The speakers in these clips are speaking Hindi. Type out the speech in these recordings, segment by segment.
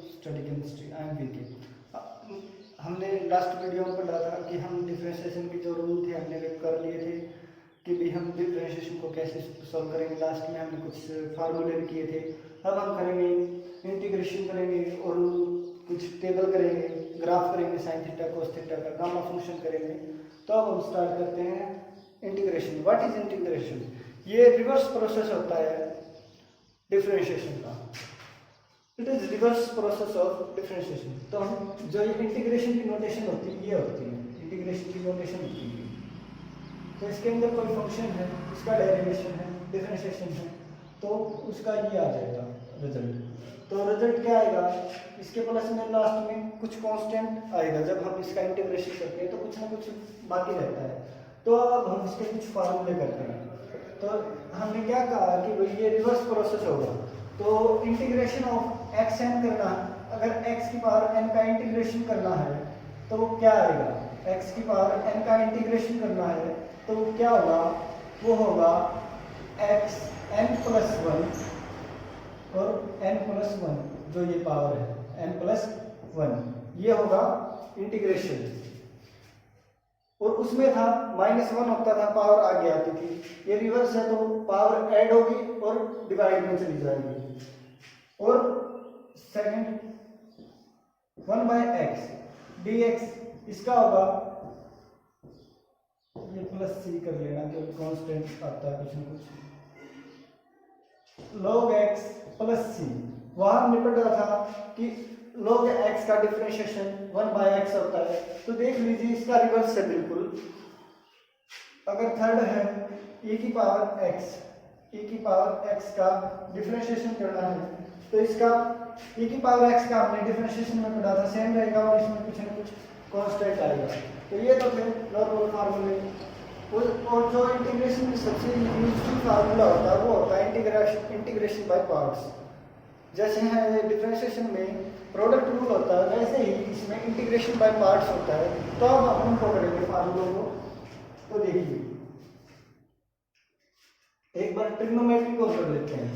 study chemistry. I am VK. हमने लास्ट वीडियो में पढ़ा था कि हम डिफरेंशिएशन के जो रूल थे हमने वे कर लिए थे कि भी हम डिफरेंशिएशन को कैसे सॉल्व करेंगे। लास्ट में हमने कुछ फार्मूले भी किए थे। अब हम करेंगे इंटीग्रेशन करेंगे और कुछ टेबल करेंगे, ग्राफ करेंगे, साइन थीटा कोस थीटा का, गामा फंक्शन करेंगे। तो अब हम स्टार्ट करते हैं इंटीग्रेशन। What is integration? ये रिवर्स प्रोसेस होता है डिफरेंशिएशन का। It is reverse process of differentiation. तो हम जो ये इंटीग्रेशन की नोटेशन होती है ये होती है, इंटीग्रेशन की नोटेशन होती है। तो इसके अंदर कोई फंक्शन है, इसका डेरिवेशन है, डिफरेंशिएशन है, तो उसका ये आ जाएगा रिजल्ट। तो रिजल्ट क्या आएगा? इसके प्लस में लास्ट में कुछ कांस्टेंट आएगा। जब हम इसका इंटीग्रेशन करते हैं तो कुछ ना कुछ बाकी रहता है। तो अब हम इसके कुछ फार्मूले करते हैं। तो हमने क्या कहा कि भाई ये रिवर्स प्रोसेस होगा। तो इंटीग्रेशन ऑफ एक्स एन करना, अगर एक्स की पावर एन का इंटीग्रेशन करना है तो क्या आएगा? एक्स की पावर एन का इंटीग्रेशन करना है तो क्या होगा? वो होगा एक्स एन प्लस वन और एन प्लस वन, जो ये पावर है एन प्लस वन, ये होगा इंटीग्रेशन। और उसमें था माइनस वन होता था, पावर आगे आती थी। ये रिवर्स है तो पावर ऐड होगी और डिवाइड में चली जाएगी। और second one by x D x, इसका होगा ये प्लस सी कर लेना क्योंकि कांस्टेंट आता है कुछ ना कुछ, log x प्लस सी। वहां हमने पढ़ा था कि log x का डिफरेंशिएशन 1 बाय x होता है। तो देख लीजिए इसका रिवर्स है बिल्कुल। अगर थर्ड है e की पावर x का डिफरेंशिएशन करना है तो इसका e की पावर x का हमने डिफरेंशिएशन में पढ़ा था, सेम रहेगा और इसमें कुछ ना कुछ कांस्टेंट आएगा। तो ये तो थे नॉर्मल फार्मूले। और जो इंटीग्रेशन में सबसे यूजफुल फार्मूला होता है वो होता है इंटीग्रेशन बाय पार्ट्स। जैसे है डिफरेंशिएशन में प्रोडक्ट रूल होता है, वैसे ही इसमें इंटीग्रेशन बाय पार्ट्स होता है। तो अब हम उनको करेंगे फार्मूलों को। तो देखिए एक बार ट्रिग्नोमेट्री को कर लेते हैं,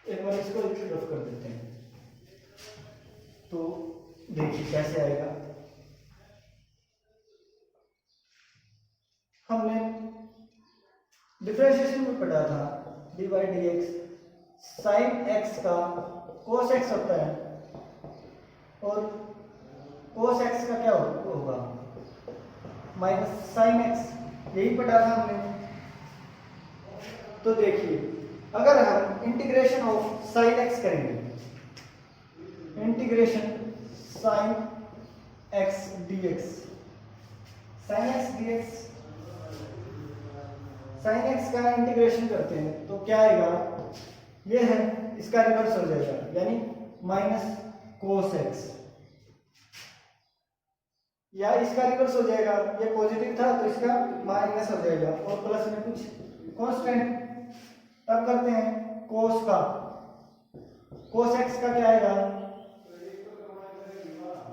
एक बार इसको एक तरफ कर देते हैं। तो देखिए कैसे आएगा। हमने डिफरेंशिएशन में पढ़ा था D by D x sine x का कोस एक्स होता है और कोस एक्स का क्या होगा? माइनस साइन एक्स, यही पढ़ा था हमने। तो देखिए अगर हम इंटीग्रेशन ऑफ साइन एक्स करेंगे, integration sine x D x, sine x D x, sine x का इंटीग्रेशन करते हैं तो क्या आएगा? ये है, इसका रिवर्स हो जाएगा यानी माइनस कोस एक्स, या इसका रिवर्स हो जाएगा। ये पॉजिटिव था तो इसका माइनस हो जाएगा और प्लस में कुछ कांस्टेंट। तब करते हैं कोस का, कोस एक्स का क्या आएगा?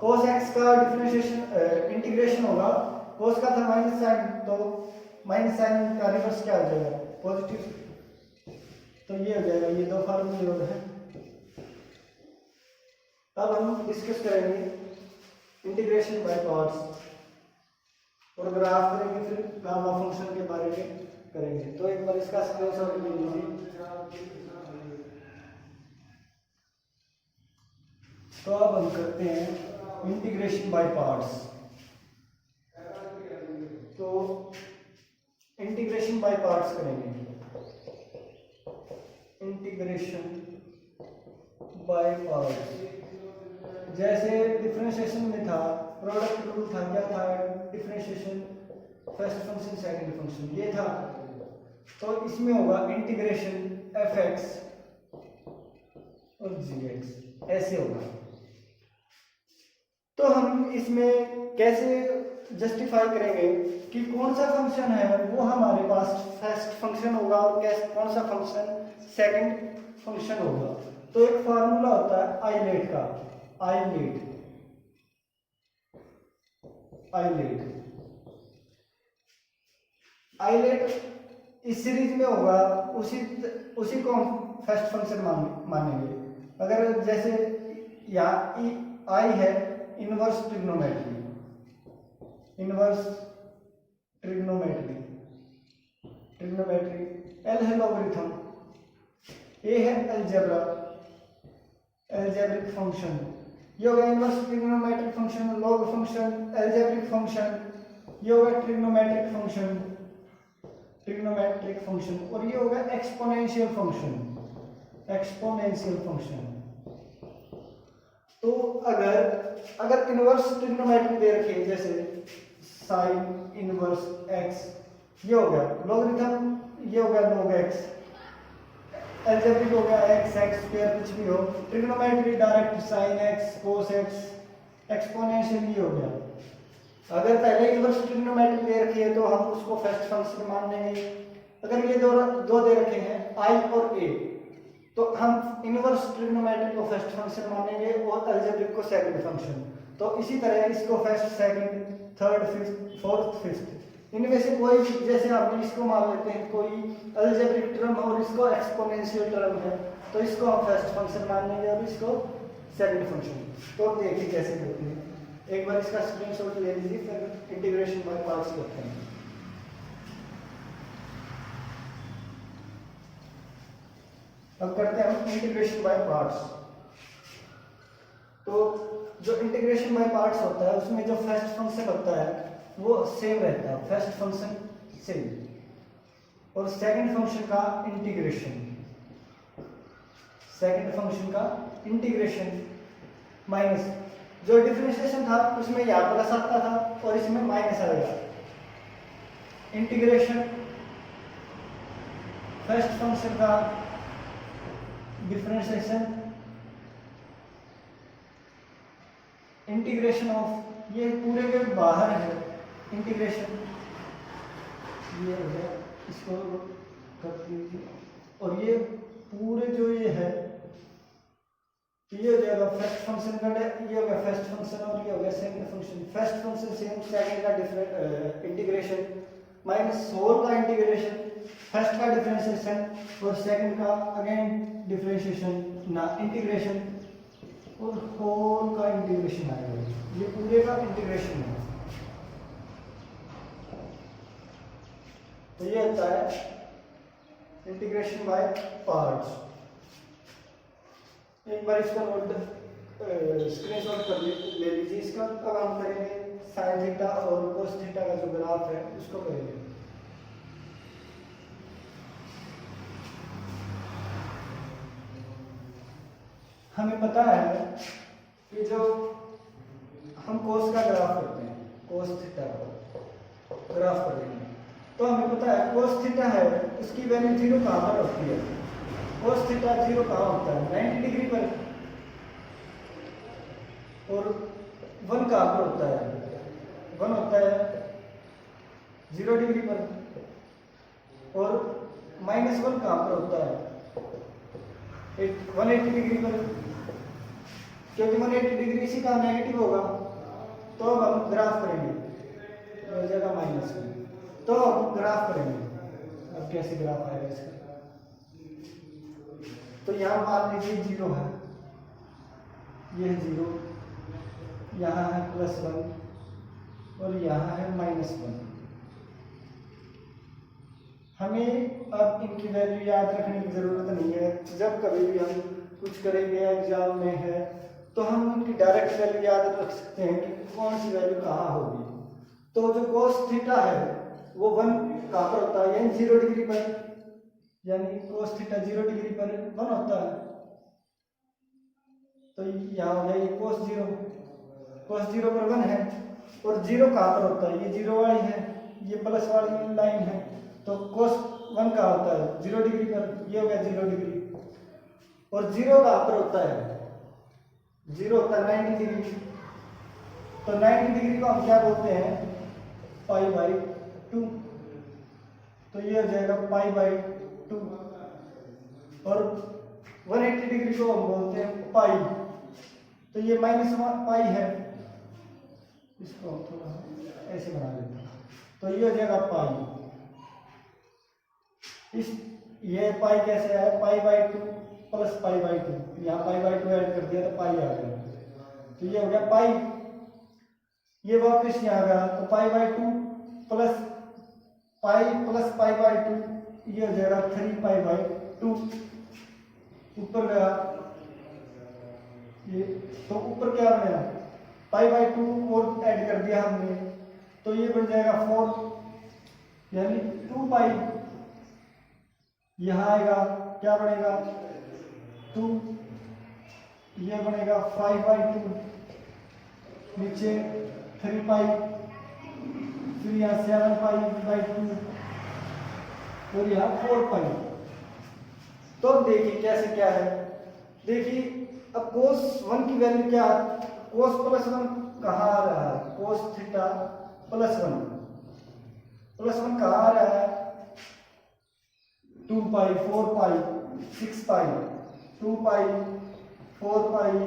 कोस एक्स का डिफरेंशिएशन इंटीग्रेशन होगा। कोस का था माइनस साइन, तो माइनस साइन का रिवर्स क्या हो जाएगा? पॉजिटिव। तो ये हो जाएगा, ये दो फार्मूले और हैं। अब हम डिस्कस करेंगे इंटीग्रेशन बाय पार्ट्स और ग्राफ करेंगे, फिर गामा फंक्शन के बारे में करेंगे। तो एक बार इसका स्क्रीनशॉट ले लीजिए। तो अब हम करते हैं इंटीग्रेशन बाय पार्ट्स। तो इंटीग्रेशन बाय पार्ट्स करेंगे। इंटीग्रेशन बाय पार्ट्स जैसे डिफरेंशिएशन में था, प्रोडक्ट रूल था, क्या था? Differentiation first function second function, ये था। तो इसमें होगा इंटीग्रेशन एफ एक्स और जी एक्स, ऐसे होगा। तो हम इसमें कैसे जस्टिफाई करेंगे कि कौन सा फंक्शन है वो हमारे पास फर्स्ट फंक्शन होगा और कौन सा फंक्शन सेकंड फंक्शन होगा। तो एक फार्मूला होता है आइलेट का, आइलेट आइलेट इस सीरीज में होगा उसी उसी को हम फर्स्ट फंक्शन मानेंगे। अगर जैसे यहाँ आई है इनवर्स ट्रिग्नोमेट्री, एल है लॉगरिथम, ए है एल्जेब्रिक फंक्शन, ये होगा inverse trigonometric function, log function, algebraic function, ये होगा ट्रिग्नोमेट्रिक फंक्शन, और ये होगा एक्सपोनेंशियल फंक्शन। तो अगर इनवर्स ट्रिग्नोमेट्री दे रखी है, जैसे साइन इनवर्स एक्स, ये हो गया लॉगरिथम, ये हो गया log x, एल्जेब्रिक हो गया x स्क्वायर, कुछ भी हो, trigonometry direct sine x cos x, exponential ये हो गया। अगर पहले इनवर्स ट्रिग्नोमेट्री दे रखी है तो हम उसको फर्स्ट फंक्शन मान लेंगे। अगर ये दो दे रखे हैं i और a, तो हम इनवर्स ट्रिग्नोमेट्री को फर्स्ट फंक्शन मानेंगे और एल्जेब्रिक को सेकंड फंक्शन। तो इसी तरह इसको first, second, third, fourth, fifth, इनमें से कोई, जैसे हम इसको मान लेते हैं कोई एल्जेब्रिक टर्म और इसको एक्सपोनेंशियल टर्म है, तो इसको हम फर्स्ट फंक्शन मान लेंगे और इसको सेकंड फंक्शन। तो देखिए कैसे करते हैं, एक बार इसका स्क्रीनशॉट ले लीजिए, फिर इंटीग्रेशन बाय पार्ट्स करते हैं। अब करते हैं हम इंटीग्रेशन बाय पार्ट्स। तो जो इंटीग्रेशन बाय पार्ट्स होता है उसमें जो फर्स्ट फंक्शन होता है वो सेम रहता है, फर्स्ट फंक्शन सेम, और सेकंड फंक्शन का इंटीग्रेशन माइनस, जो डिफरेंशिएशन था उसमें यहाँ प्लस आता था और इसमें माइनस आएगा। इंटीग्रेशन फर्स्ट फंक्शन का डिफरेंशिएशन, इंटीग्रेशन ऑफ, ये पूरे के बाहर है इंटीग्रेशन, ये हो गया, इसको कर दीजिए, और ये पूरे जो ये है, ये हो जाएगा फर्स्ट फंक्शन का, ये हो गया फर्स्ट फंक्शन और ये हो गया second function. First function same, second का इंटीग्रेशन माइनस होल का इंटीग्रेशन, फर्स्ट का डिफरेंशिएशन और सेकंड का अगेन डिफरेंशिएशन ना इंटीग्रेशन, और होल का इंटीग्रेशन आएगा, ये पूरे का इंटीग्रेशन है। तो ये होता है इंटीग्रेशन बाय पार्ट्स। एक बार इसका नोट स्क्रीनशॉट कर ले लीजिए इसका। अब हम करेंगे साइन थीटा और कोस थीटा का जो ग्राफ है उसको करेंगे। हमें पता है कि जो हम कोस का ग्राफ करते हैं, कोस थीटा का ग्राफ करेंगे, तो हमें पता है कोस थीटा है उसकी वैल्यू 0 कहाँ पर होती है, कोस थीटा 0 कहाँ होता है 90 डिग्री पर, और 1 कहाँ पर होता है, 1 होता है 0 डिग्री पर, और -1 कहाँ पर होता है 180 डिग्री पर, क्योंकि 180 डिग्री इसी का नेगेटिव होगा। तो अब हम ग्राफ करेंगे, हो जाएगा -1, तो अब ग्राफ करेंगे। अब कैसे ग्राफ आएगा इसका, तो यहाँ मान लीजिए 0 है, यह 0, यहाँ है +1 और यहाँ है -1। हमें अब इनकी वैल्यू याद रखने की ज़रूरत नहीं है। जब कभी भी हम कुछ करेंगे एग्जाम में है तो हम उनकी डायरेक्ट वैल्यू याद रख सकते हैं कि कौन सी वैल्यू कहाँ होगी। तो जो कोस थीटा है वो 1 कहाँ पर होता है, यानी 0 डिग्री पर, यानी कोस थीटा 0 डिग्री पर 1 होता है। तो यहाँ हो जाए कोस 0 पर 1 है, और 0 कहाँ पर होता है, ये 0 वाली है, ये प्लस वाली लाइन है, तो कोस 1 कहाँ होता है 0 डिग्री पर, ये हो गया 0 डिग्री, और 0 कहाँ पर होता है, 0 होता है 90 डिग्री। तो 90 डिग्री को हम क्या बोलते हैं, π/2, तो ये हो जाएगा π/2, और 180 डिग्री को हम बोलते हैं पाई, तो ये -π है, इसको हम थोड़ा ऐसे बना लेते हैं, तो ये हो जाएगा पाई। इस ये पाई कैसे आया, pi by 2 plus pi by 2, यहाँ पाई बाई 2 ऐड कर दिया तो पाई आ गया, तो ये हो गया पाई, ये वापस यहाँ गया तो pi by 2 plus pi by 2, ये हो जाएगा 3 पाई बाई 2, ऊपर गया ये, तो ऊपर क्या बनेगा पाई बाई 2 और ऐड कर दिया हमने, तो ये बन जाएगा 4 यानी 2 पाई, यहाँ आएगा क्या बनेगा 2, ये बनेगा 5 बाई 2, नीचे 3 पाई, फिर यहाँ 7 पाई बाई 2 और यहाँ 4 पाई। तो देखिए कैसे क्या है, देखिए अब cos 1 की वैल्यू क्या, cos प्लस 1 कहाँ आ रहा है, cos थीटा प्लस 1 कहाँ आ रहा है, 2 पाई 4 पाई 6 पाई 2 पाई 4 पाई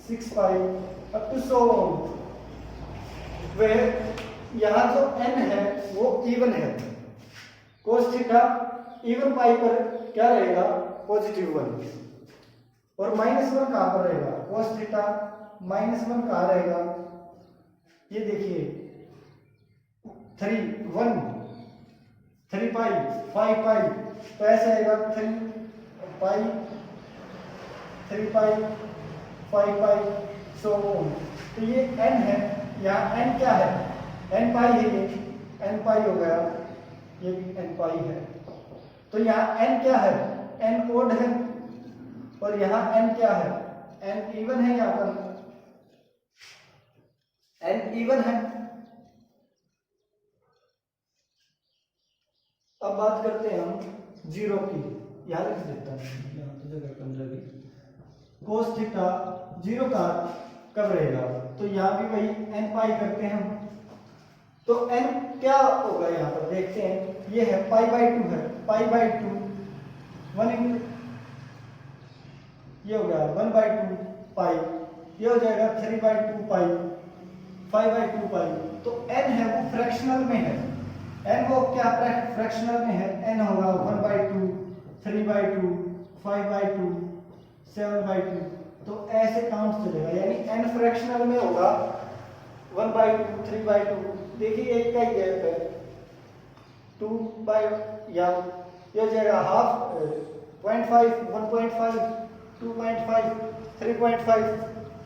6 पाई अप टू सो, वह यहाँ जो n है वो इवन है, cos थीटा इवन पाई पर क्या रहेगा पॉजिटिव 1, और -1 कहाँ पर रहेगा, cos थीटा -1 कहाँ रहेगा, ये देखिए 3 पाई 5 पाई, तो ऐसे आएगा 3 पाई 5 पाई सो ऑन, तो ये n है, यहाँ n क्या है, n पाई है, ये n पाई हो गया, ये भी n पाई है, तो यहाँ n क्या है, n ओड है, और यहाँ n क्या है, n इवन है, यहाँ पर n इवन है। अब बात करते हैं हम जीरो की, यहाँ लिख देता हूँ, यहाँ तो जगह कम लगी, cos थीटा जीरो का कब रहेगा, तो यहाँ भी वही n पाई करते हैं हम, तो n क्या होगा यहाँ पर देखते हैं, ये है पाई बाई 2 है, पाई बाई 2 1 ये हो गया 1 बाई 2 पाई, ये हो जाएगा 3 बाई 2 पाई 5 बाई 2 पाई, तो n है वो फ्रैक्शनल में है, n वो क्या फ्रैक्शनल में है, n होगा 1 बाई 2 3 बाई 2 5 बाई 2 7 बाई 2, तो ऐसे काउंट चलेगा, यानी n फ्रैक्शनल में होगा 1 बाई 2 3 बाई 2, देखिए एक का ही गैप है 2 बाई, या ये हो जाएगा हाफ 0.5 1.5 2.5 3.5,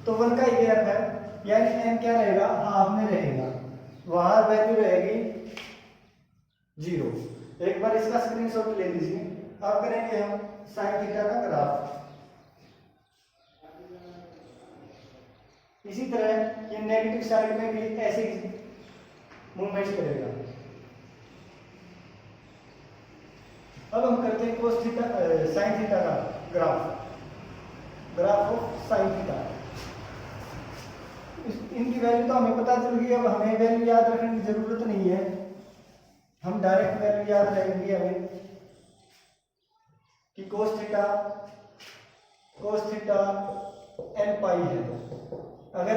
तो 1 का ही गैप है, यानी n क्या रहेगा हाफ में रहेगा, वहां वैल्यू रहेगी 0। एक बार इसका स्क्रीनशॉट ले लीजिए। अब करेंगे हम साइन थीटा का ग्राफ, इसी तरह ये नेगेटिव साइड में भी ऐसे मूवमेंट करेगा। अब हम करते हैं कोस थीटा साइन थीटा का ग्राफ ऑफ साइन थीटा। इनकी वैल्यू तो हमें पता चल गई, अब हमें वैल्यू याद रखने की जरूरत नहीं है, हम डायरेक्ट वैल्यू याद रखेंगे हमें कि कोस थीटा n पाई है, अगर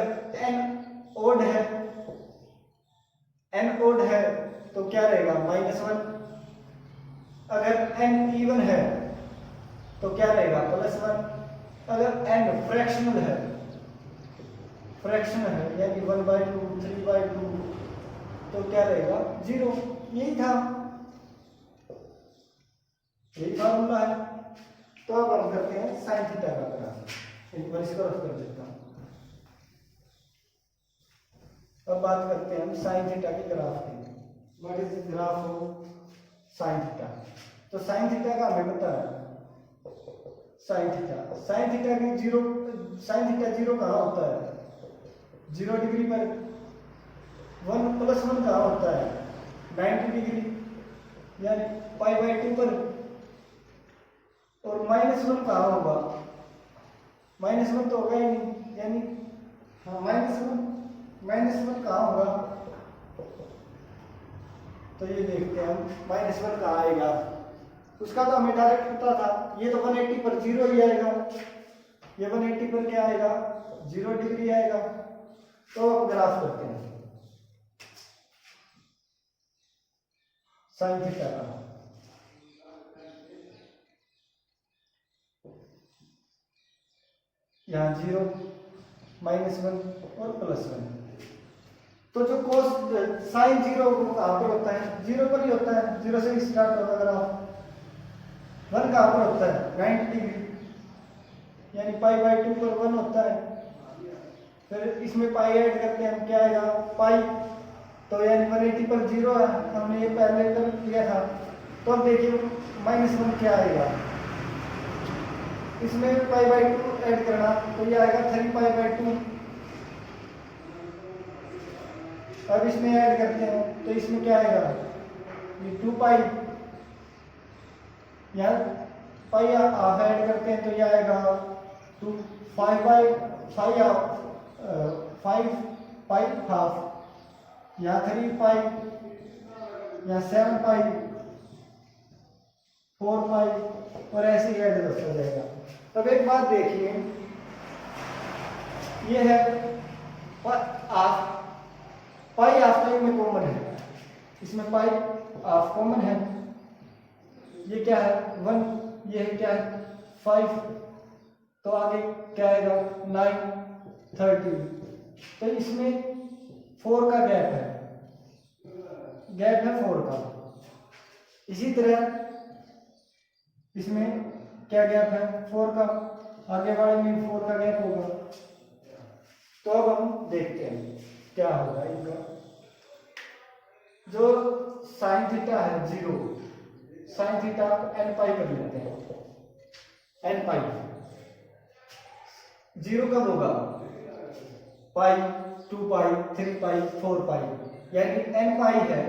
n ओड है तो क्या रहेगा -1, अगर n इवन है तो क्या रहेगा +1, अगर n फ्रैक्शनल है यानी 1 बाई 2 3 बाई 2 तो क्या रहेगा 0। यही फार्मूला है। तो अब हम करते हैं साइन थीटा का ग्राफ, एक बार इसको रफ कर देता हूं। अब बात करते हैं हम साइन थीटा के ग्राफ की। What is the graph of sine theta? तो साइन थीटा का हमें पता है, साइन थीटा की साइन थीटा 0 कहाँ होता है, 0 डिग्री पर, 1 + 1 कहाँ होता है 90 डिग्री, यानी पाई बाई 2 पर, और -1 कहाँ होगा, -1 तो होगा ही नहीं, यानी हाँ -1 कहाँ होगा, तो ये देखते हैं हम -1 कहाँ आएगा, उसका तो हमें डायरेक्ट पता था, ये तो 180 पर 0 ही आएगा, ये 180 पर क्या आएगा 0 डिग्री आएगा। तो अब ग्राफ करते हैं। साइन थीटा का। यहाँ 0, -1 और +1। तो जो कोस साइन 0 कहाँ पर होता है? 0 पर ही होता है, 0 से स्टार्ट होगा ग्राफ। 1 कहाँ पर होता है? 90 डिग्री, यानी π/2 पर 1 होता है। फिर इसमें पाई ऐड करते हैं, क्या आएगा? पाई, तो यानी 180 पर 0 है, हमने ये पहले कर लिया था। तो अब देखिए -1 क्या आएगा, इसमें π/2 ऐड करना, तो ये आएगा 3π/2। अब इसमें ऐड करते हैं, तो इसमें क्या आएगा? ये 2π, यहाँ पाई हाफ ऐड करते हैं, तो ये आएगा 5π हाफ, यहाँ 3π, यहाँ 7π, 4π, और ऐसे ही ऐड करता जाएगा। अब एक बात देखिए, ये है पाई हाफ तो में कॉमन है, इसमें पाई हाफ कॉमन है। ये क्या है? 1, ये है क्या है? 5, तो आगे क्या आएगा? 9, 13। तो इसमें 4 का गैप है, 4 का। इसी तरह इसमें क्या गैप है? 4 का, आगे वाले में 4 का गैप होगा। तो अब हम देखते हैं क्या होगा इनका। जो साइन थीटा है 0, साइन थीटा nπ कर लेते हैं, nπ 0 कब होगा? पाई, 2π, 3π, 4π, यानी nπ है,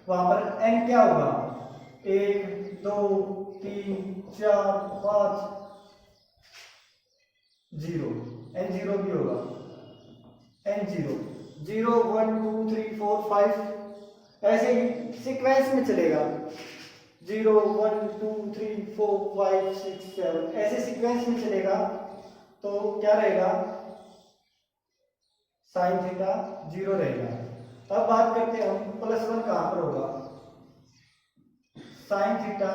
वहां पर n क्या होगा? 1, 2, 3, 4, 5, 0, n0 भी होगा, n0, 0, 1, 2, 3, 4, 5, ऐसे ही सीक्वेंस में चलेगा। 0, 1, 2, 3, 4, 5, 6, 7, ऐसे सीक्वेंस में चलेगा। तो क्या रहेगा? साइन थीटा 0 रहेगा। अब बात करते हैं हम +1 कहां पर होगा? साइन थीटा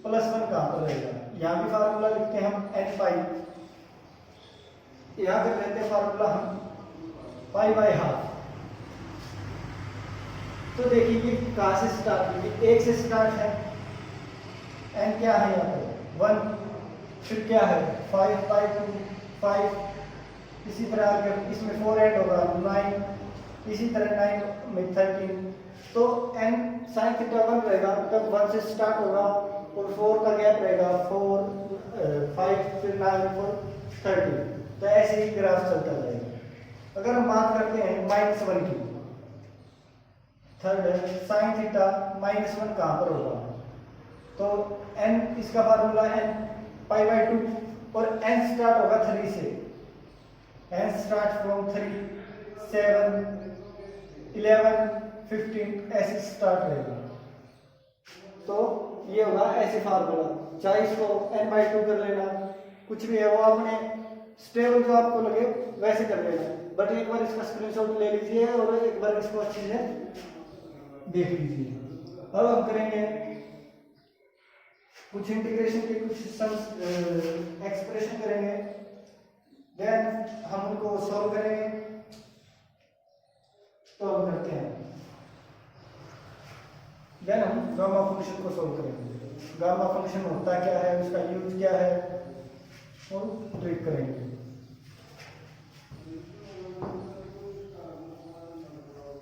+1 कहां पर रहेगा? यहां भी फार्मूला लिखते हैं हम nπ, यहां कर लेते हैं फार्मूला हम π/2। तो देखिए ये कहां से स्टार्ट हुई? 1 से स्टार्ट है, n क्या है यहाँ पर? 1, फिर क्या है? 5/2, 5, इसी तरह अगर इसमें 4 ऐड होगा 9, इसी तरह 9 में 13। तो n साइन थीटा 1 रहेगा, तब 1 से स्टार्ट होगा और 4 का गैप रहेगा, 4, 5, फिर 9, 4, 13। तो ऐसे ही ग्राफ चलता जाएगा। अगर हम बात करते हैं -1 की, थर्ड है साइन थीटा -1 कहां पर होगा? तो n, इसका फार्मूला n π/2, और n स्टार्ट होगा 3 से, n स्टार्ट फ्रॉम 3, 7, 11, 15, ऐसे स्टार्ट रहेगा। तो ये होगा ऐसे फार्मूला, चाहे इसको n/2 कर लेना, कुछ भी है वो आपने स्टेबल जो आपको लगे वैसे कर लेना, बट एक बार इसका स्क्रीनशॉट ले लीजिए और एक बार इसको अच्छे से देख लीजिए। अब हम करेंगे कुछ इंटीग्रेशन के कुछ एक्सप्रेशन करेंगे, देन हम उनको सॉल्व करेंगे। तो हम करते हैं, देन हम गामा फंक्शन को सॉल्व करेंगे। गामा फंक्शन होता क्या है, उसका यूज क्या है, और ट्रीट करेंगे।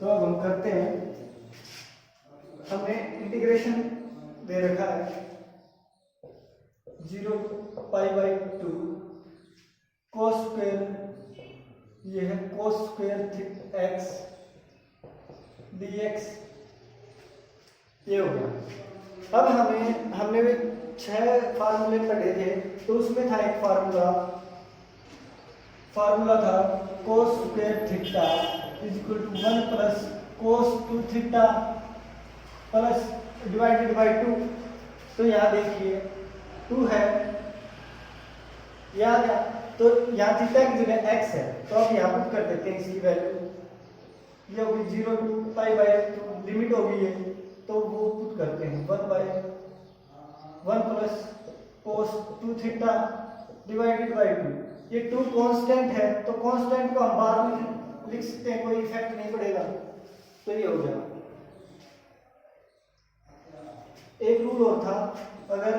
तो अब हम करते हैं, हमने इंटीग्रेशन दे रखा है 0π/2 cos स्क्वायर, ये है cos स्क्वायर x dx, ये हो गया। अब हमने भी 6 फार्मूले पढ़े थे, तो उसमें था एक फार्मूला था cos square theta equal to 1 plus cos 2 theta plus divided by 2। तो यहाँ देखिए 2 है, याद है, तो यहाँ थीटा की जगह x है, तो अब यहाँ पुट कर देते हैं इसकी वैल्यू। ये होगी 0 to π/2, लिमिट होगी ये तो वो पुट करते हैं 1 plus cos 2 theta divided by 2। ये 2 कांस्टेंट है, तो कांस्टेंट को हम बाद में लिख सकते हैं, कोई इफेक्ट नहीं पड़ेगा, तो ये हो गया। एक रूल और था, अगर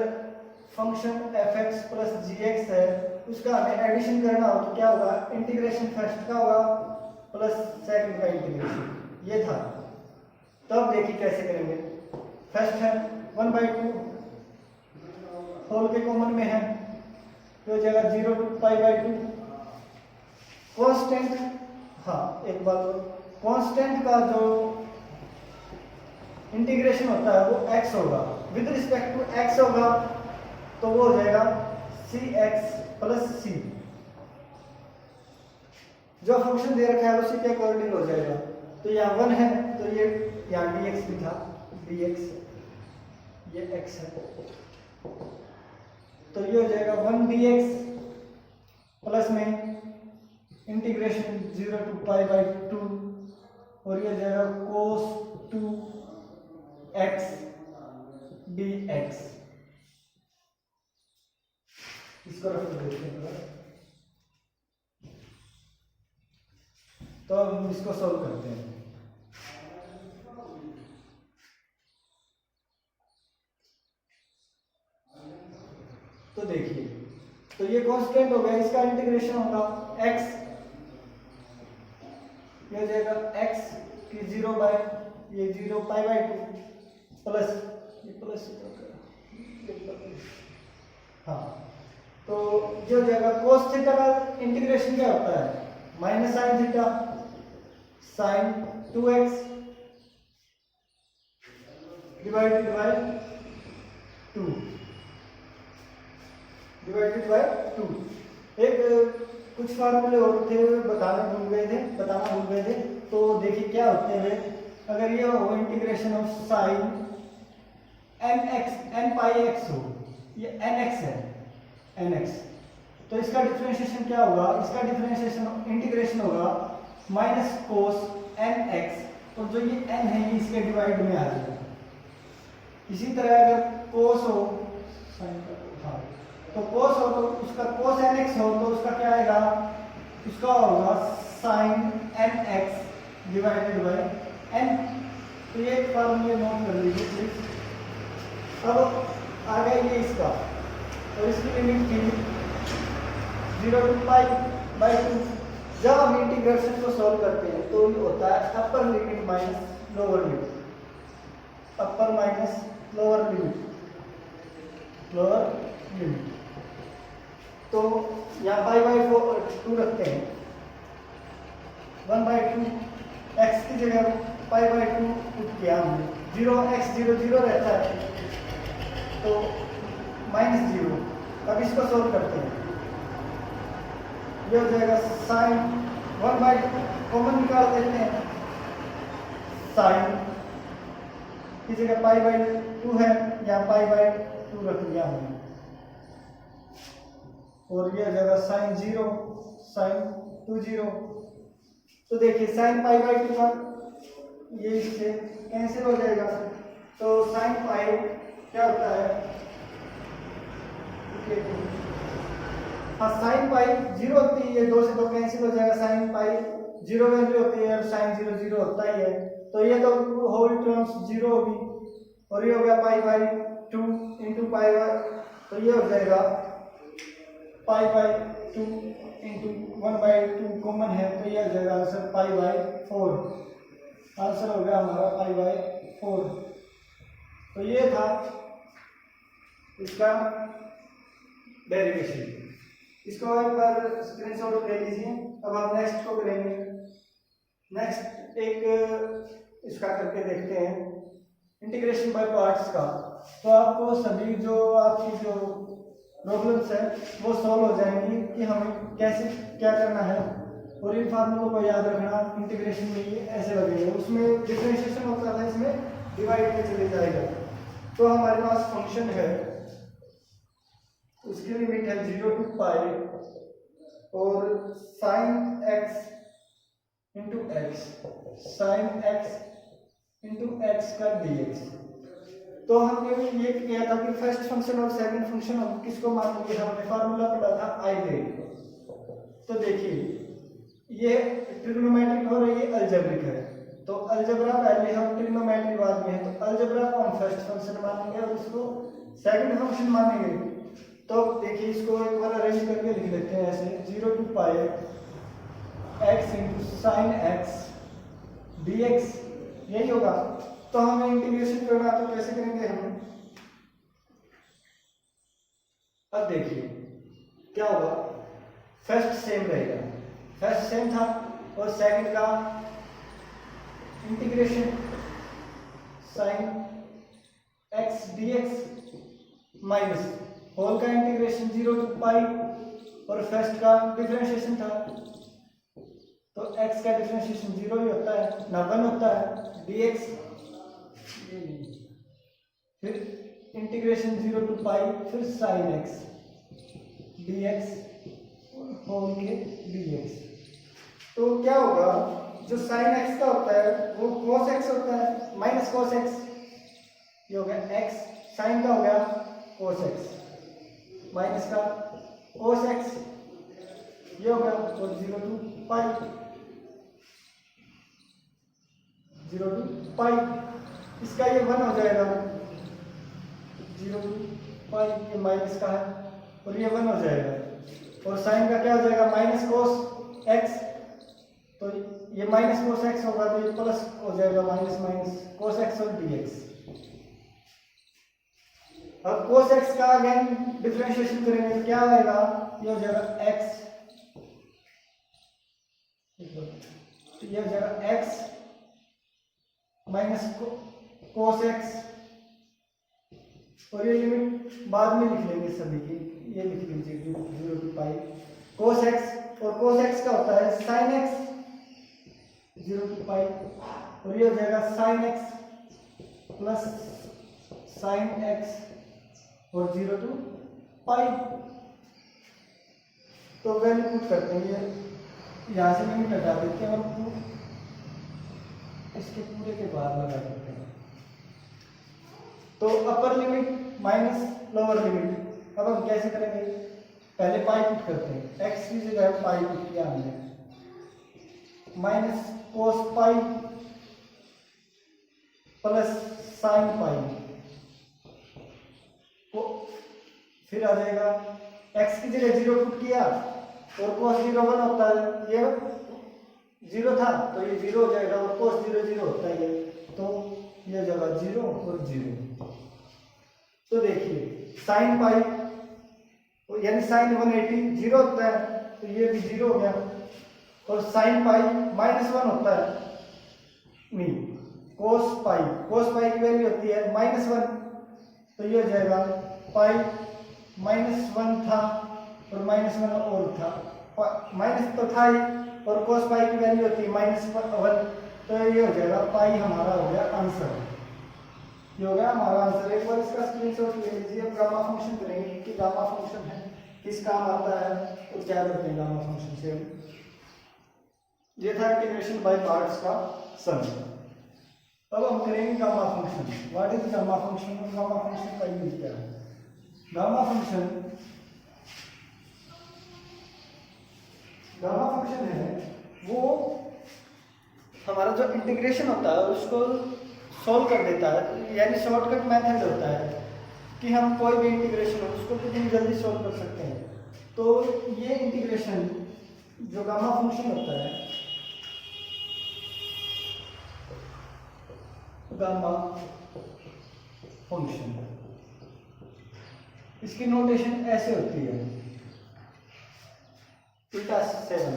फंक्शन f(x) प्लस gx है, उसका हमें एडिशन करना हो तो क्या होगा, इंटीग्रेशन फर्स्ट का होगा प्लस सेकंड का इंटीग्रेशन, ये था। तो अब देखिए कैसे करेंगे। फर्स्ट है 1/2 होल के कॉमन में है, तो जगह 0 to π/2 कांस्टेंट। हाँ एक बात और, कांस्टेंट का जो इंटीग्रेशन होता है वो x होगा, विद रिस्पेक्ट टू x होगा, तो वो हो जाएगा cx प्लस c। जो फंक्शन दे रखा है उसी के अकॉर्डिंग हो जाएगा। तो यहाँ 1 है, तो ये यहाँ dx भी था, dx ये x है, तो ये हो जाएगा 1 dx प्लस में इंटीग्रेशन 0 to π/2, और ये हो जाएगा cos 2x dx। इसको रख देते हैं, तो हम इसको सॉल्व करते हैं। तो देखिए, तो ये कांस्टेंट हो गया, इसका इंटीग्रेशन होगा x, ये हो जाएगा x की 0 बाय ये 0 π/2 प्लस ये प्लस, हाँ तो जो जाएगा cos थीटा का इंटीग्रेशन क्या होता है, minus sine theta sine 2x divided by 2 divided by 2। एक कुछ फार्मूले और थे बताना भूल गए थे, तो देखिए क्या होते हैं। अगर ये हो integration of sine n pi x हो, ये nx है nx, तो इसका डिफरेंशिएशन क्या होगा, इसका डिफरेंशिएशन इंटीग्रेशन होगा माइनस कोस nx, और जो ये n है ये इसके डिवाइड में आ जाएगा। इसी तरह अगर कोस हो, हाँ तो कोस हो तो उसका कोस nx हो तो उसका क्या आएगा, उसका होगा sine nx divided by n। तो ये फॉर्मूले नोट कर लीजिए प्लीज। अब आ गया ये इसका, और इसकी लिमिट थी 0 to π/2। जब हम इंटीग्रेशन को सॉल्व करते हैं तो ये होता है upper limit minus lower limit, अपर minus lower limit, lower limit. तो यहाँ π/2 रखते हैं, 1/2 x की जगह π/2 पुट किया हमने, 0 रहता है तो -0। अब इसको सॉल्व करते हैं, ये हो जाएगा साइन 1/2 कॉमन निकाल देते हैं, साइन की जगह π/2 है, यहाँ π/2 रख लिया हमने, और ये जगह साइन 0 साइन 2 0। तो देखिए साइन π/2 का ये इससे कैंसिल हो जाएगा, तो साइन पाई क्या होता है, हाँ साइन पाई 0 होती है, 2 से 2 कैंसिल हो जाएगा, साइन पाई 0 वैल्यू होती है और साइन 0 0 होता ही है, तो ये तो होल टर्म्स 0 होगी, और ये हो गया π/2 इंटू पाई, तो ये हो जाएगा π/2 इंटू 1/2 कॉमन है, तो ये हो जाएगा आंसर π/4। आंसर हो गया हमारा π/4। तो ये था इसका डेरिवेशन। इसको एक बार स्क्रीनशॉट ले लीजिए। अब हम नेक्स्ट को करेंगे। नेक्स्ट एक इसका करके देखते हैं इंटीग्रेशन बाय पार्ट्स का। तो आपको सभी जो आपकी जो प्रॉब्लम्स है वो सॉल्व हो जाएंगी कि हमें कैसे क्या करना है, और इन फार्मूलों को याद रखना। इंटीग्रेशन में ये ऐसे लगेंगे, उसमें डिफरेंशिएशन होता था, इसमें डिवाइड में चले जाएगा। तो हमारे पास फंक्शन है, उसकी लिमिट है 0 to पाई और sine x into x, sine x into x का dx। तो हमने ये किया था कि फर्स्ट फंक्शन और सेकंड फंक्शन हम किसको मानेंगे, हमने फार्मूला पढ़ा था आई ग्रेड। तो देखिए ये ट्रिग्नोमेट्रिक और ये अलजेब्रिक है, तो अलजेब्रा पहले हम ट्रिग्नोमेट्री बाद में है, तो अलजेब्रा को हम फर्स्ट फंक्शन मानेंगे और इसको सेकंड फंक्शन मानेंगे। तो देखिए इसको एक बार अरेंज करके लिख लेते हैं ऐसे 0 to pi x into sine x dx, यही होगा। तो हमें इंटीग्रेशन करना है तो कैसे करेंगे हम, अब देखिए क्या होगा, फर्स्ट सेम रहेगा, फर्स्ट सेम था और सेकंड का integration sine x dx minus whole का इंटीग्रेशन 0 to पाई और फर्स्ट का डिफरेंशिएशन था, तो x का डिफरेंशिएशन 0 ही होता है ना 1 होता है dx, फिर इंटीग्रेशन 0 to पाई फिर साइन एक्स dx होल के dx। तो क्या होगा, जो साइन एक्स का होता है वो cos x होता है माइनस cos x, ये हो गया x, साइन का हो गया cos x माइनस का cos x, ये हो गया और 0 to पाई 0 to पाई, इसका ये 1 हो जाएगा 0 to पाई, ये माइनस का है और ये 1 हो जाएगा, और साइन का क्या हो जाएगा माइनस cos x, तो ये माइनस cos x होगा तो ये प्लस हो जाएगा माइनस माइनस cos x और dx। अब cos x का अगेन डिफरेंशिएशन करेंगे तो क्या आएगा, ये हो जाएगा x, तो ये हो जाएगा x माइनस cos x, और ये लिमिट बाद में लिख लेंगे सभी की, ये लिख लीजिए 0 to पाई cos x, और cos x का होता है sin x 0 to पाई, और ये हो जाएगा sin x plus sin x और 0 to पाई। तो वैल्यू पुट करते हैं, यहाँ से लिमिट हटा देते हैं और इसके पूरे के बाद लगा देते हैं, तो upper limit minus lower limit. अब हम कैसे करेंगे, पहले पाई पुट करते हैं, x की जगह पाई पुट किया हमने, minus cos pi plus sine pi, फिर आ जाएगा x की जगह 0 पुट किया और cos 0 1 होता है, ये 0 था तो ये 0 हो जाएगा और cos 0 0 होता है, तो ये जगह 0 और 0। तो देखिए साइन पाई यानी साइन 180 0 होता है तो ये भी 0 हो गया, और साइन पाई माइनस 1 होता है, नहीं cos पाई की वैल्यू होती है माइनस 1, तो ये हो जाएगा पाई माइनस 1 था और माइनस 1 और था, माइनस तो था ही, और cos पाई की वैल्यू होती है माइनस 1, तो ये हो जाएगा पाई हमारा हो गया आंसर, ये हो गया हमारा आंसर। एक बार इसका स्क्रीनशॉट ले लीजिए। अब गामा फंक्शन करेंगे कि गामा फंक्शन है किस काम आता है, तो क्या करते हैं गामा फंक्शन से। ये था इंटीग्रेशन बाय पार्ट्स का सम। अब हम करेंगे gamma function. What is gamma function और गामा फंक्शन का यूज क्या है। गामा फंक्शन है वो हमारा जो इंटीग्रेशन होता है उसको सॉल्व कर देता है, यानी शॉर्टकट मेथड होता है कि हम कोई भी इंटीग्रेशन हो उसको कितनी जल्दी सॉल्व कर सकते हैं। तो ये इंटीग्रेशन जो गामा फंक्शन होता है, गामा फंक्शन, इसकी नोटेशन ऐसे होती है उल्टा 7,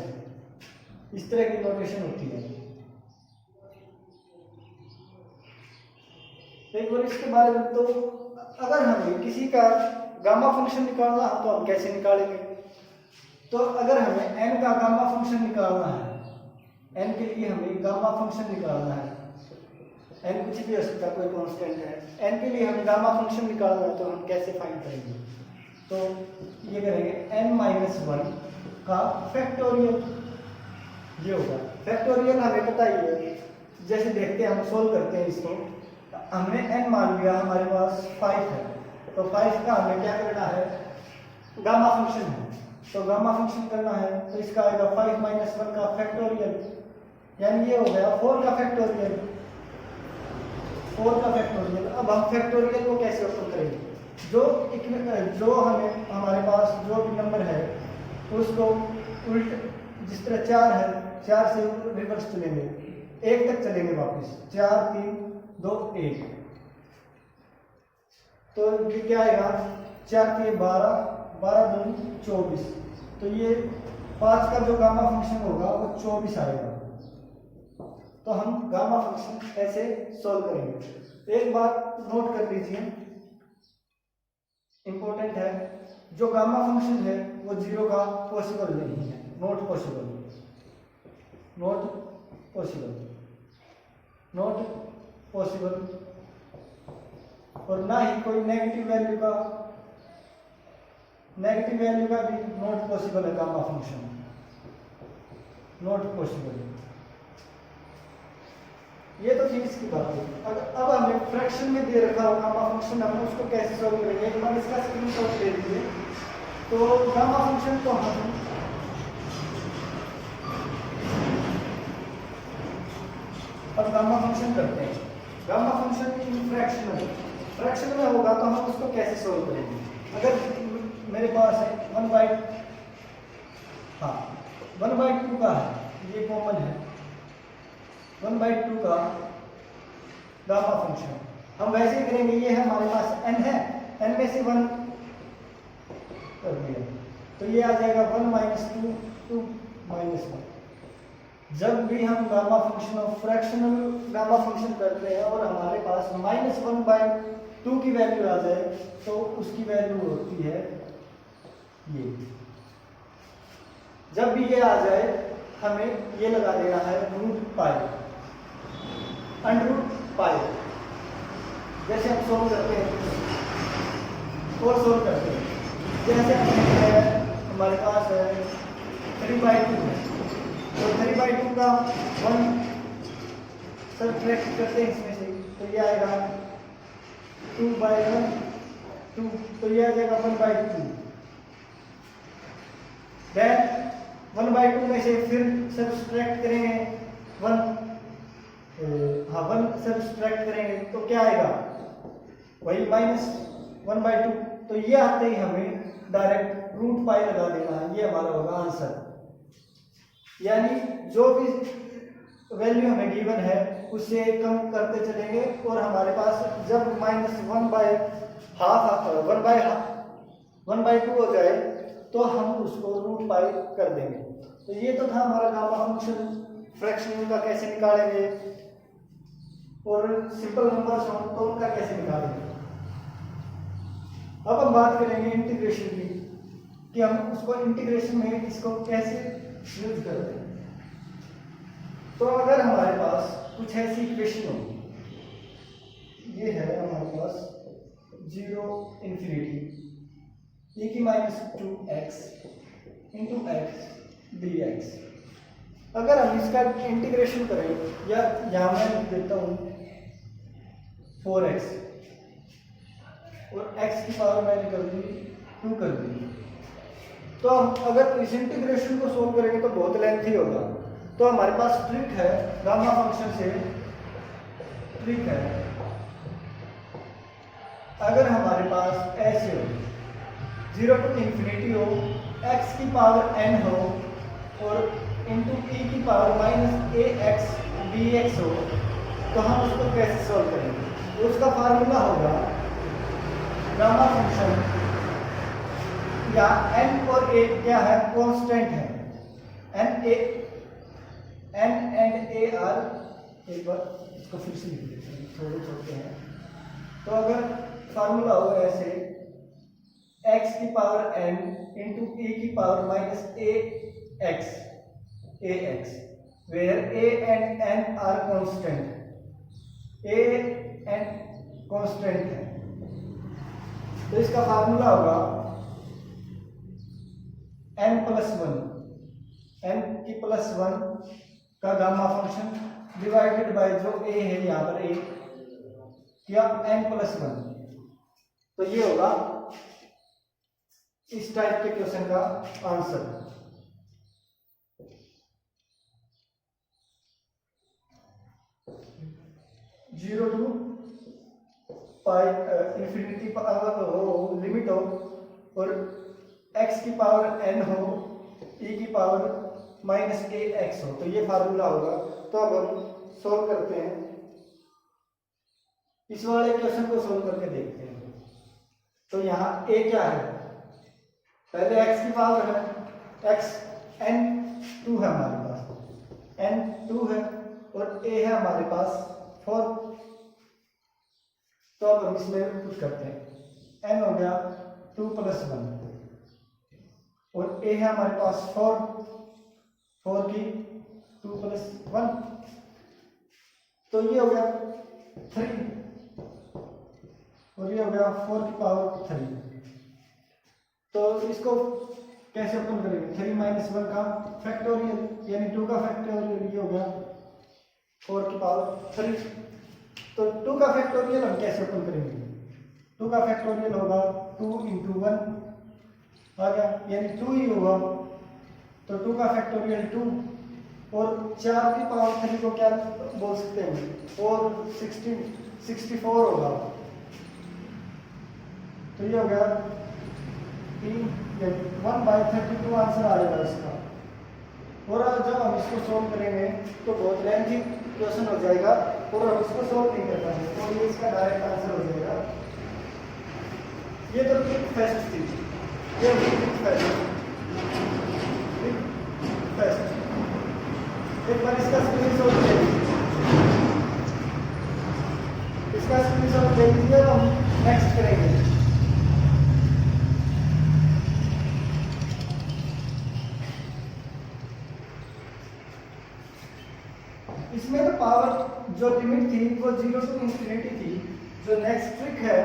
इस तरह की नोटेशन होती है। एक बार इसके बारे में, तो अगर हमें किसी का गामा फंक्शन निकालना हो तो हम कैसे निकालेंगे। तो अगर हमें n का गामा फंक्शन निकालना है, n के लिए हमें गामा फंक्शन निकालना है, n कुछ भी हो सकता है, कोई कांस्टेंट है, n के लिए हमें गामा फंक्शन निकालना है, तो हम कैसे फाइंड करेंगे। तो ये करेंगे n-1 का फैक्टोरियल, ये होगा फैक्टोरियल। हमें पता ही है जैसे देखते हैं, हम सोल्व करते हैं इसको। हमने n मान लिया, हमारे पास 5 है, तो 5 का हमें क्या करना है, गामा फंक्शन है, तो गामा फंक्शन करना है, तो इसका आएगा 5 माइनस 1 का फैक्टोरियल, यानी ये हो गया 4 का फैक्टोरियल, 4 का फैक्टोरियल। अब हम फैक्टोरियल को कैसे ओपन करेंगे, जो हमें हमारे पास जो भी नंबर है उसको उल्ट, जिस तरह 4 है, 4 से रिवर्स चलेंगे, 1 तक चलेंगे वापस, 4 3 2 1, तो ये क्या आएगा, 4 3 12, 12 2 24, तो ये 5 का जो गामा फंक्शन होगा वो 24 आएगा। तो हम गामा फंक्शन ऐसे सॉल्व करेंगे। एक बात नोट कर लीजिए, इंपॉर्टेंट है, जो गामा फंक्शन है वो 0 का पॉसिबल नहीं है, not possible, not possible, not possible, और ना ही कोई नेगेटिव वैल्यू का भी नॉट पॉसिबल है गामा फंक्शन, नॉट पॉसिबल। ये तो चीज की बात है। अब हमें फ्रैक्शन में दे रखा हो गामा फंक्शन, हमने उसको कैसे सॉल्व करेंगे, एक बार इसका स्क्रीनशॉट ले लीजिए। तो गामा फंक्शन को हम अब गामा फंक्शन करते हैं। गामा फंक्शन इन फ्रैक्शन में होगा तो हम उसको कैसे सॉल्व करेंगे। अगर मेरे पास है 1/2 का है, ये कॉमन है, 1/2 का गामा फंक्शन हम वैसे ही करेंगे। ये है हमारे पास n है, n में से 1 कर दिया, तो ये आ जाएगा 1 माइनस 2 2 माइनस 1। जब भी हम गामा फंक्शन और फ्रैक्शनल गामा फंक्शन करते हैं और हमारे पास -1/2 की वैल्यू आ जाए तो उसकी वैल्यू होती है ये। जब भी ये आ जाए हमें ये लगा देना है √π, √π। जैसे हम सोल्व करते हैं और सोल्व करते हैं, जैसे हमारे पास है 3/2 है, तो 3/2 का 1 सब्ट्रैक्ट करते हैं इसमें से, तो ये आएगा 2/1 2, तो ये आ जाएगा 1/2। देन 1/2 में से फिर सब्ट्रैक्ट करेंगे 1 सब्ट्रैक्ट करेंगे तो क्या आएगा, वही -1/2। तो ये आते ही हमें डायरेक्ट √π लगा देना है, ये हमारा होगा आंसर। यानी जो भी वैल्यू हमें गिवन है उससे कम करते चलेंगे और हमारे पास जब -1/2 हो जाए तो हम उसको √π कर देंगे। तो ये तो था हमारा गामा फंक्शन। फ्रैक्शन का कैसे निकालेंगे और सिंपल नंबर्स हो तो उनका कैसे निकालेंगे। अब हम बात करेंगे इंटीग्रेशन की, कि हम उसको इंटीग्रेशन में इसको कैसे यूज करते हैं। तो अगर हमारे पास कुछ ऐसी इक्वेशन हो, ये है हमारे पास 0 इंफिनिटी e⁻²x × x dx। अगर हम इसका इंटीग्रेशन करें, या यहाँ मैं लिख देता हूँ 4x और x की पावर मैंने कर दी 2 कर दी। तो हम अगर इस इंटीग्रेशन को सोल्व करेंगे तो बहुत लेंथी होगा। तो हमारे पास ट्रिक है, गामा फंक्शन से ट्रिक है। अगर हमारे पास ऐसे हो 0 to ∞ हो, x की पावर n हो और इंटू e की पावर -ax dx हो, तो हम उसको कैसे सॉल्व करेंगे। उसका फार्मूला होगा गामा फंक्शन, या n और a क्या है, कांस्टेंट है, n एंड a आर। एक बार इसको फिर से लिख देते हैं, थोड़े छोटे हैं। तो अगर फार्मूला हो ऐसे x की पावर n इंटू e की power -ax where a and n are constant, a and constant है। तो इसका फार्मूला होगा n+1 का गामा फंक्शन डिवाइडेड बाय जो a है यहाँ पर a क्या n+1। तो ये होगा इस टाइप के क्वेश्चन का answer. Zero to pi infinity हो लिमिट हो और x की पावर n हो e की पावर -ax हो, तो ये फार्मूला होगा। तो अब हम सोल्व करते हैं, इस वाले क्वेश्चन को सोल्व करके देखते हैं। तो यहाँ a क्या है, पहले x की पावर है, x n2 है हमारे पास, n2 है और a है हमारे पास 4। तो अब हम इसमें पुट करते हैं, n हो गया 2+1 और a है हमारे पास 4 की 2+1, तो ये हो गया 3 और ये हो गया 4 की पावर 3। तो इसको कैसे ओपन करेंगे, 3 - 1 का फैक्टोरियल यानी 2 का फैक्टोरियल, ये हो गया 4 की पावर 3। तो 2 का फैक्टोरियल हम कैसे ओपन करेंगे, 2 का फैक्टोरियल होगा 2 × 1 आ गया यानी 2 ही होगा। तो 2 का फैक्टोरियल 2 और 4 की पावर 3 को क्या बोल सकते हैं, 64 होगा। तो ये हो गया 1/32 आंसर आ जाएगा इसका। और जब हम इसको सोल्व करेंगे तो बहुत लेंथी क्वेश्चन हो जाएगा और हम इसको सोल्व नहीं कर पाएंगे, तो ये इसका डायरेक्ट आंसर हो जाएगा। ये तो ट्रिक फेस्ट थी, ये ट्रिक फेस्ट। एक बार इसका स्क्रीनशॉट ले लीजिए, इसका स्क्रीनशॉट ले लीजिए, हम नेक्स्ट करेंगे। इसमें तो पावर जो लिमिट थी वो 0 से इंफिनिटी थी। जो नेक्स्ट ट्रिक है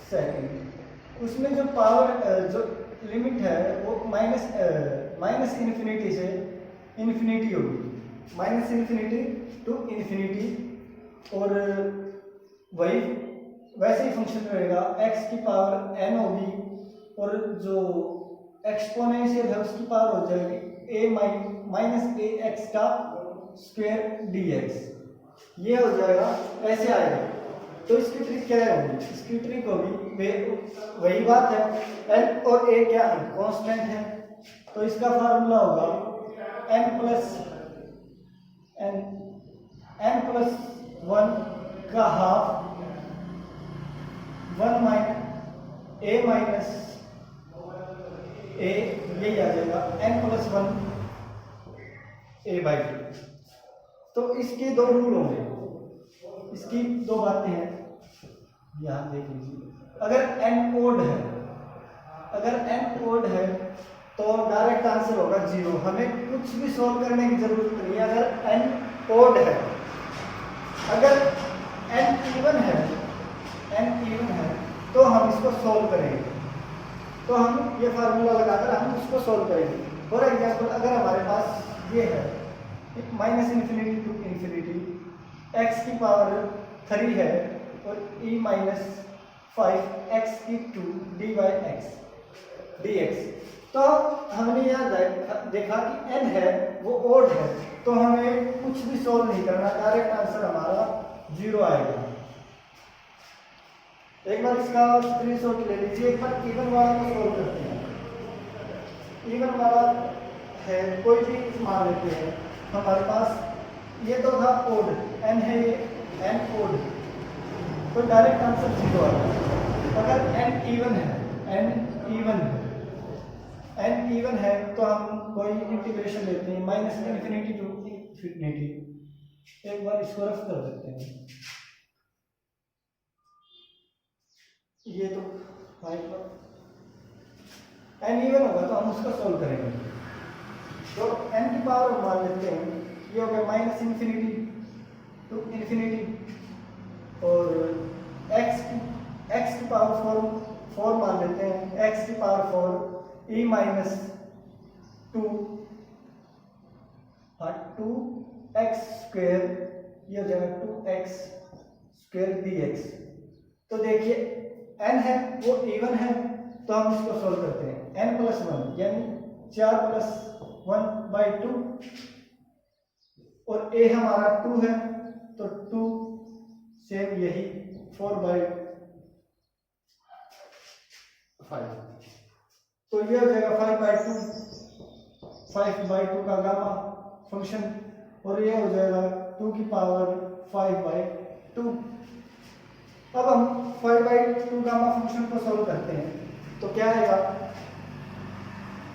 सेकंड, उसमें जो पावर जो लिमिट है वो माइनस इन्फिनिटी से इन्फिनिटी होगी, -इन्फिनिटी टू इन्फिनिटी। और वही वैसे ही फंक्शन रहेगा, x की पावर n होगी और जो एक्सपोनेंशियल है उसकी पावर हो जाएगी -ax का स्क्वायर dx। ये हो जाएगा, ऐसे आएगा। तो इसकी ट्रिक क्या होगी, इसकी ट्रिक होगी वही बात है, n और a क्या है, कांस्टेंट है। तो इसका फार्मूला होगा n+1 का हाफ 1 a माइनस a, यही आ जाएगा n+1 a/2। तो इसके दो रूल होंगे, इसकी दो बातें हैं, यहां देख लीजिए। अगर n ओड है तो डायरेक्ट आंसर होगा 0, हमें कुछ भी सोल्व करने की जरूरत नहीं है अगर n ओड है। अगर n इवन है तो हम इसको सोल्व करेंगे, तो हम ये फार्मूला लगाकर हम उसको सोल्व करेंगे। फॉर एग्जाम्पल, अगर हमारे पास ये है -इन्फिनिटी टू इन्फिनिटी, x की पावर 3 है और e-5 x की 2 dx। तो हमने यहाँ देखा कि n है वो ओड है, तो हमें कुछ भी सोल्व नहीं करना, डायरेक्ट आंसर हमारा 0 आएगा। एक बार इसका स्क्रीनशॉट ले लीजिए। एक बार इवन वाला को सोल्व करते हैं। इवन वाला है, कोई भी मान लेते हैं हमारे पास। ये तो था ओड, n है, ये n ओड, तो डायरेक्ट आंसर 0 आएगा। अगर n इवन है तो हम कोई इंटीग्रेशन लेते हैं -इन्फिनिटी टू इन्फिनिटी। एक बार इसको रफ कर देते हैं। ये तो n इवन होगा तो हम उसको सोल्व करेंगे। तो n की पावर मान लेते हैं, ये हो गया -इन्फिनिटी टू इन्फिनिटी और x की पावर 4 मान लेते हैं, x की पावर 4 e-2 2x², ये हो जाएगा 2x² dx। तो देखिए n है वो इवन है, तो हम इसको सोल्व करते हैं। n+1 यानी 4+1/2 और a हमारा 2 है, तो 2 सेम यही 4/5। तो ये हो जाएगा 5/2 का गामा फंक्शन, और ये हो जाएगा 2 की पावर 5/2। अब हम 5/2 गामा फंक्शन को सोल्व करते हैं, तो क्या आएगा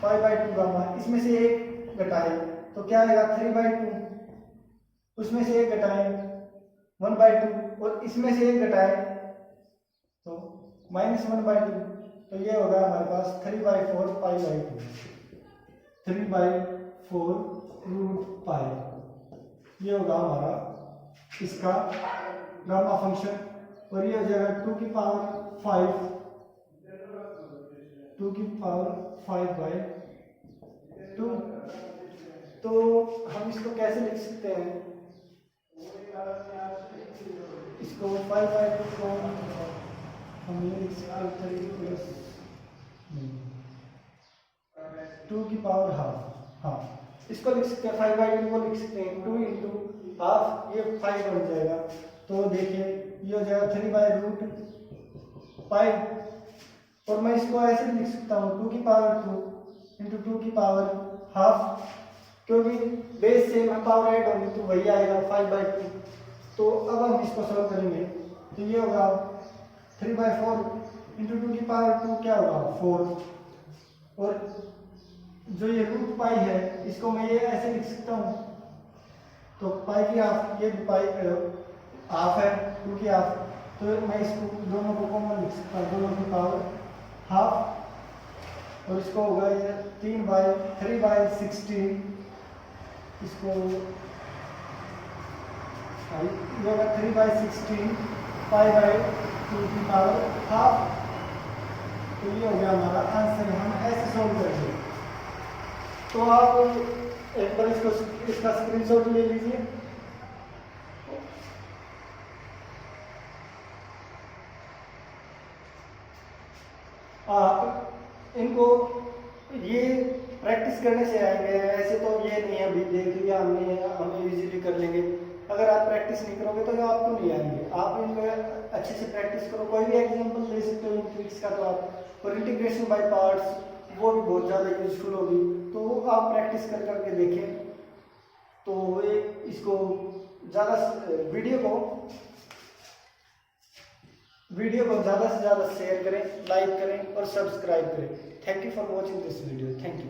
5/2 गामा, इसमें से एक घटाए तो क्या आएगा 3/2, उसमें से एक घटाए 1/2, और इसमें से एक घटाए तो -1/2, तो ये होगा हमारे पास 3/4 π/2, 3/4√π। ये होगा हमारा इसका गामा फंक्शन, और ये हो जाएगा 2 की पावर 5/2। तो हम इसको कैसे लिख सकते हैं, इसको 5/2 को हम ये लिख सकते हैं 2 की पावर हाफ। हाँ, इसको लिख सकते हैं 5/2 को लिख सकते हैं 2 × हाफ, ये 5 बन जाएगा। तो देखिए ये हो जाएगा 3/√π, और मैं इसको ऐसे भी लिख सकता हूँ 2 की पावर 2 × 2 की पावर हाफ, क्योंकि बेस से में पावर ऐड होगी तो वही आएगा 5/2। तो अब हम इसको सॉल्व करेंगे, तो ये होगा 3/4 × 2 की पावर 2 क्या होगा 4, और जो ये √π है इसको मैं ये ऐसे लिख सकता हूँ, तो पाई की हाफ, ये पाई हाफ है 2 की हाफ, तो मैं इसको दोनों को कॉमन लिख सकता हूँ, दोनों की पावर हाफ, और इसको होगा ये 3/16, इसको ये होगा 3/16 π/2 की पावर हाफ। तो ये हो गया हमारा आंसर, हम ऐसे सॉल्व करेंगे। तो आप एक बार इसका स्क्रीनशॉट ले लीजिए। इनको ये प्रैक्टिस करने से आएंगे, ऐसे तो ये नहीं है अभी देख लिया हमने, हम इजीली कर लेंगे। अगर आप प्रैक्टिस नहीं करोगे तो ये आपको नहीं आएंगे। आप इनको अच्छे से प्रैक्टिस करो, कोई भी एग्जांपल दे सकते हो इन ट्रिक्स का, तो आप, और इंटीग्रेशन बाय पार्ट्स वो भी बहुत ज़्यादा यूजफुल होगी, तो आप प्रैक्टिस कर करके देखें। तो इसको ज़्यादा वीडियो को ज़्यादा से ज़्यादा शेयर करें, लाइक करें और सब्सक्राइब करें। Thank you for watching this video. Thank you.